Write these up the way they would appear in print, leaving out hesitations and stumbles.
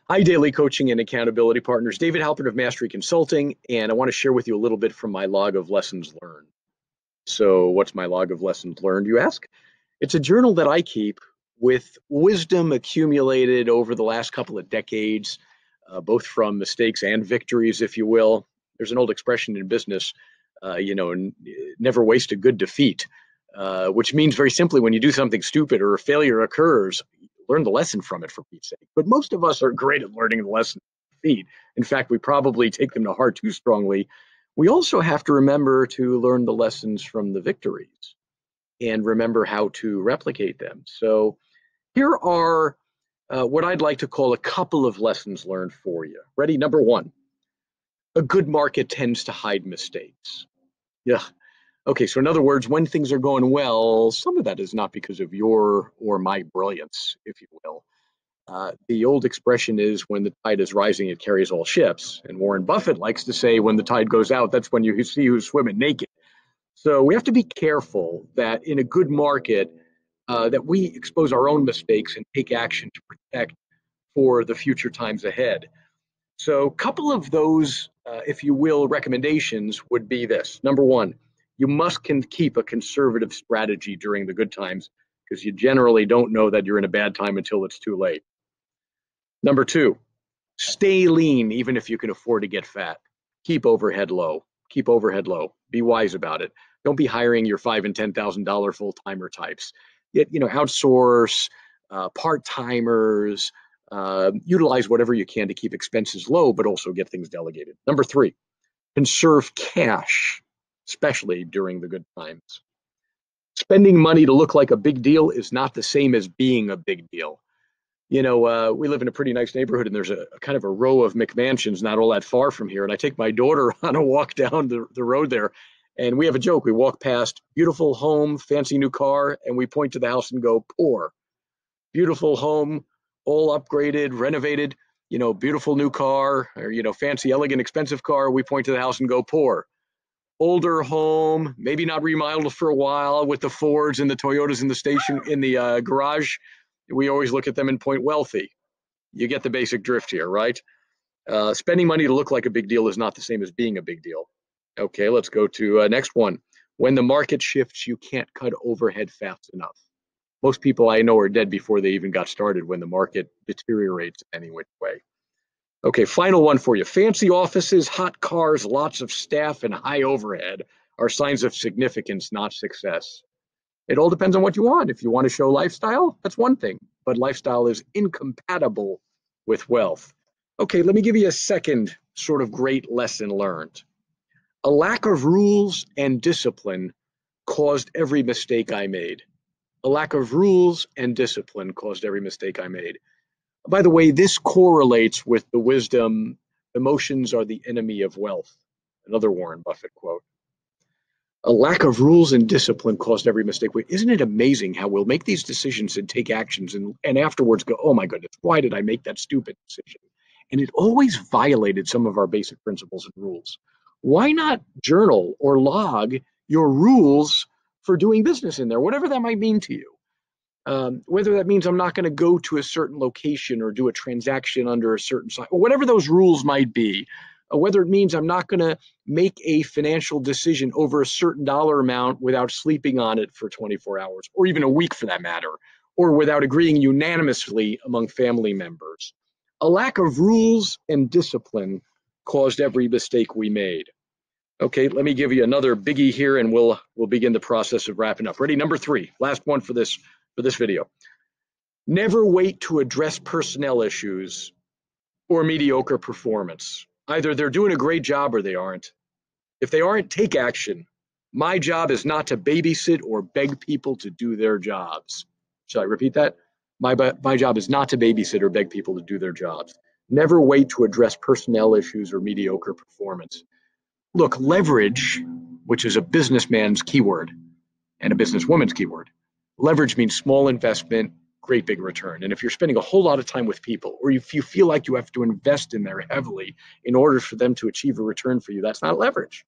Hi, Daily Coaching and Accountability Partners. David Halpern of Mastery Consulting, and I want to share with you a little bit from my log of lessons learned. So, what's my log of lessons learned, you ask? It's a journal that I keep with wisdom accumulated over the last couple of decades, both from mistakes and victories, if you will. There's an old expression in business, never waste a good defeat, which means very simply when you do something stupid or a failure occurs, learn the lesson from it, for Pete's sake. But most of us are great at learning the lesson from defeat. In fact, we probably take them to heart too strongly. We also have to remember to learn the lessons from the victories and remember how to replicate them. So here are what I'd like to call a couple of lessons learned for you. Ready? Number one, a good market tends to hide mistakes. Yeah. Okay, so in other words, when things are going well, some of that is not because of your or my brilliance, if you will. The old expression is when the tide is rising, it carries all ships. And Warren Buffett likes to say when the tide goes out, that's when you see who's swimming naked. So we have to be careful that in a good market, that we expose our own mistakes and take action to protect for the future times ahead. So a couple of those, if you will, recommendations would be this. Number one, you must keep a conservative strategy during the good times because you generally don't know that you're in a bad time until it's too late. Number two, stay lean even if you can afford to get fat. Keep overhead low. Keep overhead low. Be wise about it. Don't be hiring your $5,000 and $10,000 full-timer types. Yet, outsource, part-timers, utilize whatever you can to keep expenses low, but also get things delegated. Number three, conserve cash, especially during the good times. Spending money to look like a big deal is not the same as being a big deal. We live in a pretty nice neighborhood, and there's a kind of a row of McMansions not all that far from here. And I take my daughter on a walk down the road there, and we have a joke. We walk past beautiful home, fancy new car, and we point to the house and go, poor. Beautiful home, all upgraded, renovated, beautiful new car, or, fancy, elegant, expensive car. We point to the house and go, poor. Older home, maybe not remodeled for a while with the Fords and the Toyotas in the station, in the garage. We always look at them and point wealthy. You get the basic drift here, right? Spending money to look like a big deal is not the same as being a big deal. Okay, let's go to next one. When the market shifts, you can't cut overhead fast enough. Most people I know are dead before they even got started when the market deteriorates any which way. Okay, final one for you. Fancy offices, hot cars, lots of staff, and high overhead are signs of significance, not success. It all depends on what you want. If you want to show lifestyle, that's one thing, but lifestyle is incompatible with wealth. Okay, let me give you a second sort of great lesson learned. A lack of rules and discipline caused every mistake I made. A lack of rules and discipline caused every mistake I made. By the way, this correlates with the wisdom, emotions are the enemy of wealth. Another Warren Buffett quote. A lack of rules and discipline caused every mistake. Isn't it amazing how we'll make these decisions and take actions and afterwards go, oh my goodness, why did I make that stupid decision? And it always violated some of our basic principles and rules. Why not journal or log your rules for doing business in there, whatever that might mean to you? Whether that means I'm not going to go to a certain location or do a transaction under a certain sign, or whatever those rules might be, whether it means I'm not going to make a financial decision over a certain dollar amount without sleeping on it for 24 hours, or even a week for that matter, or without agreeing unanimously among family members. A lack of rules and discipline caused every mistake we made. Okay, let me give you another biggie here, and we'll begin the process of wrapping up. Ready? Number three, last one for this video. Never wait to address personnel issues or mediocre performance. Either they're doing a great job or they aren't. If they aren't, take action. My job is not to babysit or beg people to do their jobs. Shall I repeat that? My job is not to babysit or beg people to do their jobs. Never wait to address personnel issues or mediocre performance. Look, leverage, which is a businessman's keyword and a businesswoman's keyword. Leverage means small investment, great big return. And if you're spending a whole lot of time with people, or if you feel like you have to invest in there heavily in order for them to achieve a return for you, that's not leverage.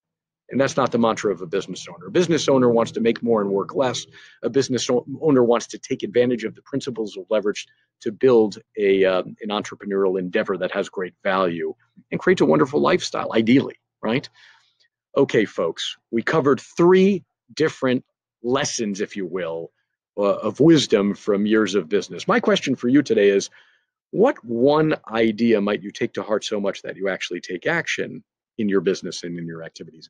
And that's not the mantra of a business owner. A business owner wants to make more and work less. A business owner wants to take advantage of the principles of leverage to build an entrepreneurial endeavor that has great value and creates a wonderful lifestyle, ideally, right? Okay, folks, we covered 3 different lessons, if you will, of wisdom from years of business. My question for you today is, what one idea might you take to heart so much that you actually take action in your business and in your activities?